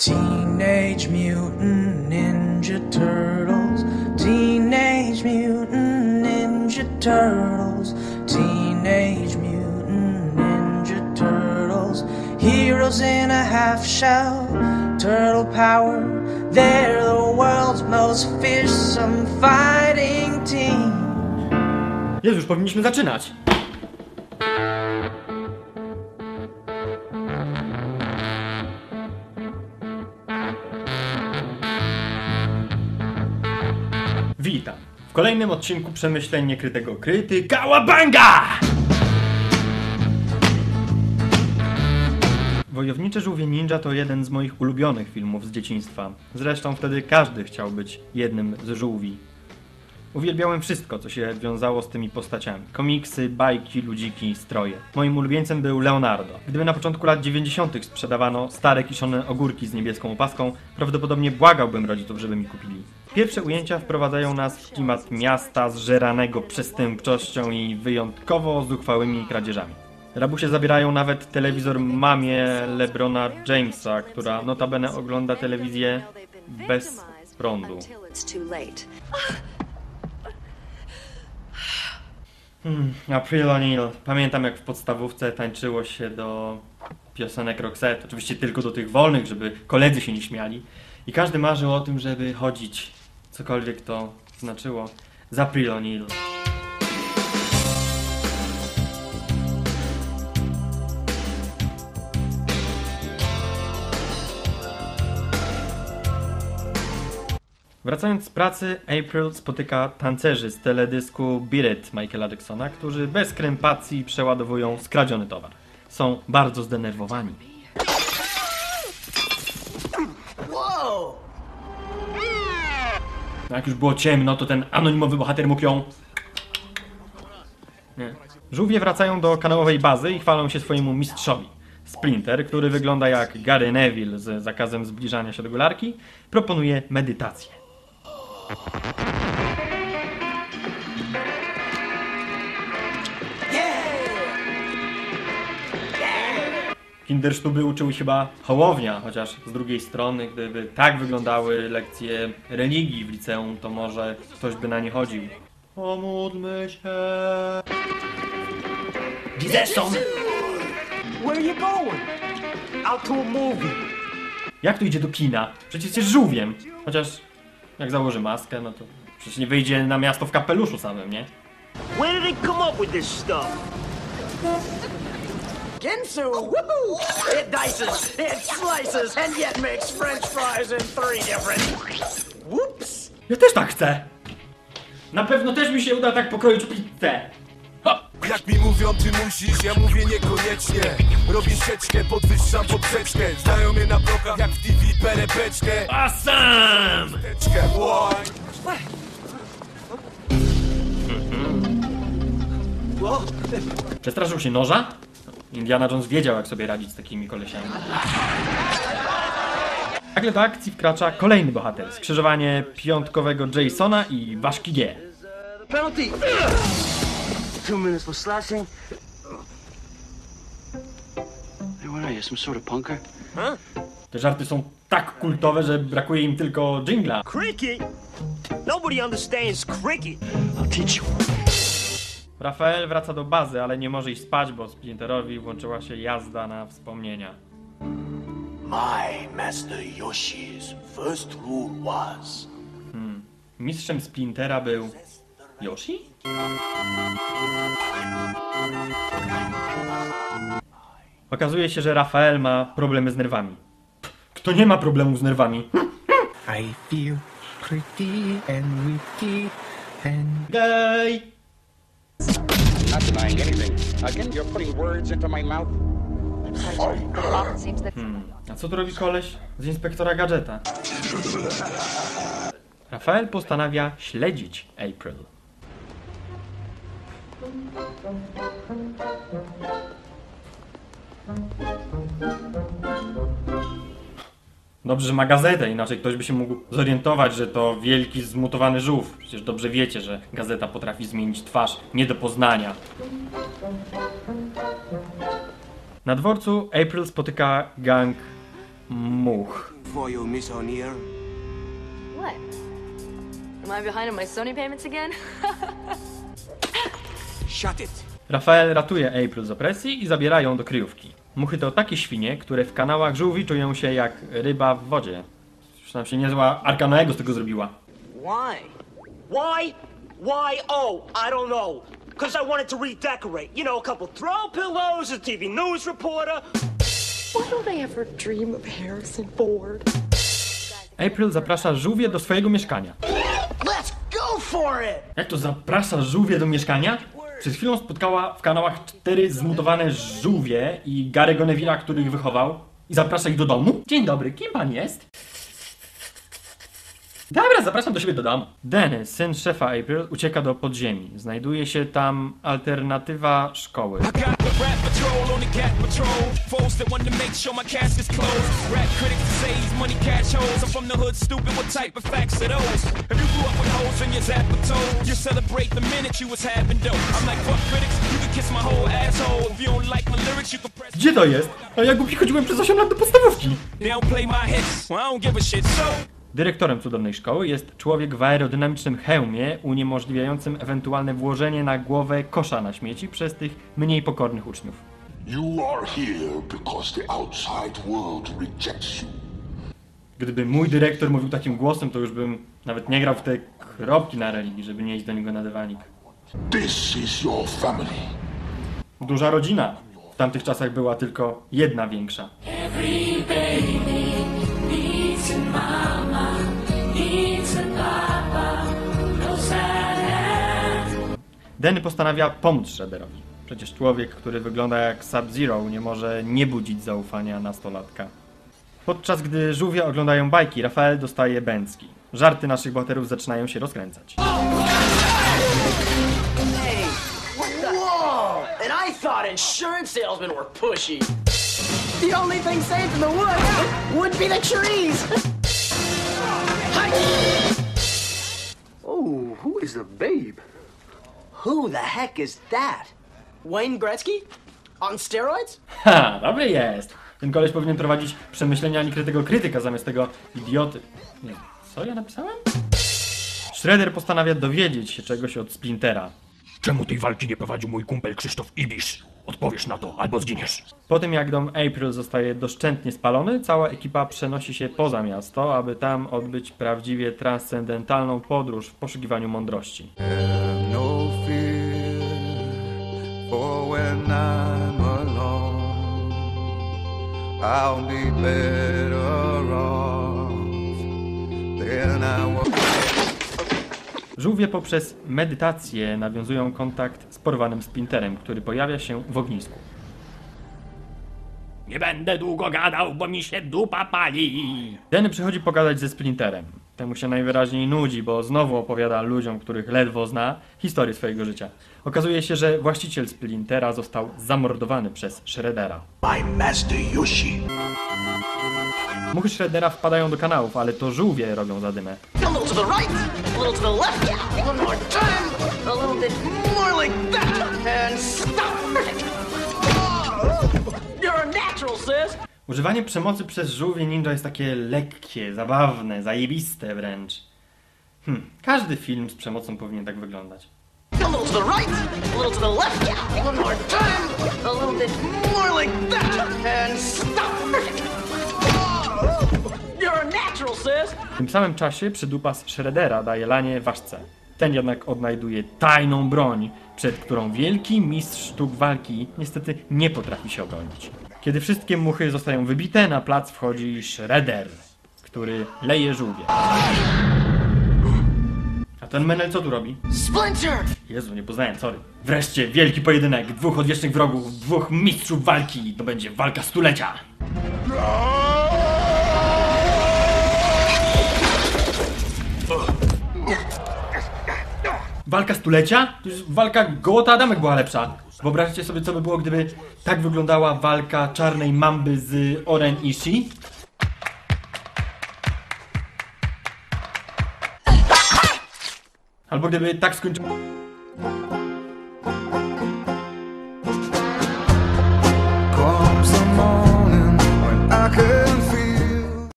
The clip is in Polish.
Teenage Mutant Ninja Turtles. Teenage Mutant Ninja Turtles. Teenage Mutant Ninja Turtles. Heroes in a half shell. Turtle power. They're the world's most fearsome fighting team. Jezu, już powinniśmy zaczynać. Witam w kolejnym odcinku Przemyśleń Niekrytego Krytyka Łabanga! Wojownicze Żółwie Ninja to jeden z moich ulubionych filmów z dzieciństwa. Zresztą wtedy każdy chciał być jednym z żółwi. Uwielbiałem wszystko, co się wiązało z tymi postaciami. Komiksy, bajki, ludziki, stroje. Moim ulubieńcem był Leonardo. Gdyby na początku lat 90. sprzedawano stare kiszone ogórki z niebieską opaską, prawdopodobnie błagałbym rodziców, żeby mi kupili. Pierwsze ujęcia wprowadzają nas w klimat miasta zżeranego przestępczością i wyjątkowo zuchwałymi kradzieżami. Rabusie zabierają nawet telewizor mamie LeBrona Jamesa, która notabene ogląda telewizję bez prądu. April O'Neil. Pamiętam, jak w podstawówce tańczyło się do piosenek Roxette. Oczywiście tylko do tych wolnych, żeby koledzy się nie śmiali. I każdy marzył o tym, żeby chodzić, cokolwiek to znaczyło, z April O'Neil. Wracając z pracy, April spotyka tancerzy z teledysku Beat It Michaela Jacksona, którzy bez krępacji przeładowują skradziony towar. Są bardzo zdenerwowani. Jak już było ciemno, to ten anonimowy bohater mógł ją... Nie. Żółwie wracają do kanałowej bazy i chwalą się swojemu mistrzowi. Splinter, który wygląda jak Gary Neville z zakazem zbliżania się do golarki, proponuje medytację. Kindersztuby uczył chyba Hołownia, chociaż z drugiej strony, gdyby tak wyglądały lekcje religii w liceum, to może ktoś by na nie chodził. Pomódlmy się. Jason! Where you going? Out to a movie. Jak tu idzie do kina? Przecież jest żółwiem. Chociaż jak założy maskę, no to przecież nie wyjdzie na miasto w kapeluszu samym, nie? Where did they come up with this stuff? Ginsu! Woohoo! It dices, it slices, and yet makes french fries in 3 different... Whoops! Ja też tak chcę! Na pewno też mi się uda tak pokroić pizzę! Hop! Jak mi mówią, ty musisz, ja mówię niekoniecznie. Robię sieczkę, podwyższam poprzeczkę. Znają mnie na blokach jak w TV perepeczkę. Awesome! Przestraszył się noża? Indiana Jones wiedział, jak sobie radzić z takimi kolesiami. Nagle do akcji wkracza kolejny bohater. Skrzyżowanie piątkowego Jasona i ważki G. Penalty! 2 minutes for slashing. Hey, what are you, some sort of punker? Huh? Te żarty są tak kultowe, że brakuje im tylko dżingla. Cricket? Nobody understands cricket. I'll teach you. Rafael wraca do bazy, ale nie może iść spać, bo Splinterowi włączyła się jazda na wspomnienia. My Master Yoshi's first rule was... Mistrzem Splintera był... Yoshi? Okazuje się, że Rafael ma problemy z nerwami. Kto nie ma problemów z nerwami? I feel pretty and witty and... Gay! Not denying anything. Again, you're putting words into my mouth. A co tu robi koleś z inspektora Gadżeta? Rafael postanawia śledzić April. Dobrze, że ma gazetę, inaczej ktoś by się mógł zorientować, że to wielki zmutowany żółw. Przecież dobrze wiecie, że gazeta potrafi zmienić twarz nie do poznania. Na dworcu April spotyka gang much. for you, Miss O'Neill. What? Am I behind on my Sony payments again? Shut it. Rafael ratuje April z opresji i zabiera ją do kryjówki. Muchy to takie świnie, które w kanałach żółwi czują się jak ryba w wodzie. Przynajmniej się niezła Arka Noego z tego zrobiła. Why? Why? Why? Oh, I don't know. Because I wanted to redecorate. You know, a couple throw pillows, a TV news reporter. Why don't I ever dream of Harrison Ford? April zaprasza żółwie do swojego mieszkania. Let's go for it! Jak to zaprasza żółwie do mieszkania? Przed chwilą spotkała w kanałach 4 zmutowane żółwie i Gary'ego Neville'a, który ich wychował. I zaprasza ich do domu? Dzień dobry, kim pan jest? Dobra, zapraszam do siebie do domu. Danny, syn szefa April, ucieka do podziemi. Znajduje się tam alternatywa szkoły. Gdzie to jest? A ja głupi chodziłem przez 8 lat do podstawówki. Dyrektorem cudownej szkoły jest człowiek w aerodynamicznym hełmie, uniemożliwiającym ewentualne włożenie na głowę kosza na śmieci przez tych mniej pokornych uczniów. You are here because the outside world rejects you. Gdyby mój dyrektor mówił takim głosem, to już bym nawet nie grał w te kropki na religii, żeby nie iść do niego na dywanik. This is your family. Duża rodzina. W tamtych czasach była tylko jedna większa. Danny postanawia pomóc Shredderowi. Przecież człowiek, który wygląda jak Sub-Zero, nie może nie budzić zaufania nastolatka. Podczas gdy żółwie oglądają bajki, Rafael dostaje bęcki. Żarty naszych bohaterów zaczynają się rozkręcać. Whoa! And I thought insurance salesmen were pushy. The only thing safe in the woods would be the trees. Oh, who is the babe? Who the heck is that? Wayne Gretzky? On steroids? Ha, dobry jest! Ten koleś powinien prowadzić przemyślenia niekrytego krytyka zamiast tego idioty. Nie, co ja napisałem? Shredder postanawia dowiedzieć się czegoś od Splintera. Czemu tej walki nie prowadził mój kumpel Krzysztof Ibisz? Odpowiesz na to, albo zginiesz. Po tym jak dom April zostaje doszczętnie spalony, cała ekipa przenosi się poza miasto, aby tam odbyć prawdziwie transcendentalną podróż w poszukiwaniu mądrości. No fear for when I'm alone. I'll be better off than I was. Żółwie poprzez medytację nawiązują kontakt z porwanym Splinterem, który pojawia się w ognisku. Nie będę długo gadał, bo mi się dupa pali. Danny przychodzi pogadać ze Splinterem. Temu się najwyraźniej nudzi, bo znowu opowiada ludziom, których ledwo zna, historię swojego życia. Okazuje się, że właściciel Splintera został zamordowany przez Shreddera. My master Yoshi. Muchy Shreddera wpadają do kanałów, ale to żółwie robią zadymę. A little to the right, a little to the left, one more time, a little bit more like that, and stop! You're a natural, sis! Używanie przemocy przez żółwie ninja jest takie lekkie, zabawne, zajebiste wręcz. Każdy film z przemocą powinien tak wyglądać. A little to the right, a little to the left, one more time, a little bit more like that, and stop! You're a natural, sis! W tym samym czasie przydupas Shreddera daje lanie ważce. Ten jednak odnajduje tajną broń, przed którą wielki mistrz sztuk walki niestety nie potrafi się obronić. Kiedy wszystkie muchy zostają wybite, na plac wchodzi Shredder, który leje żółwie. A ten menel co tu robi? Splinter! Jezu, nie poznałem, sorry. Wreszcie wielki pojedynek dwóch odwiecznych wrogów, dwóch mistrzów walki. To będzie walka stulecia. Walka stulecia? To już walka Gołota Adamek była lepsza. Wyobraźcie sobie, co by było, gdyby tak wyglądała walka czarnej mamby z Oren Ishii? Albo gdyby tak skończyła...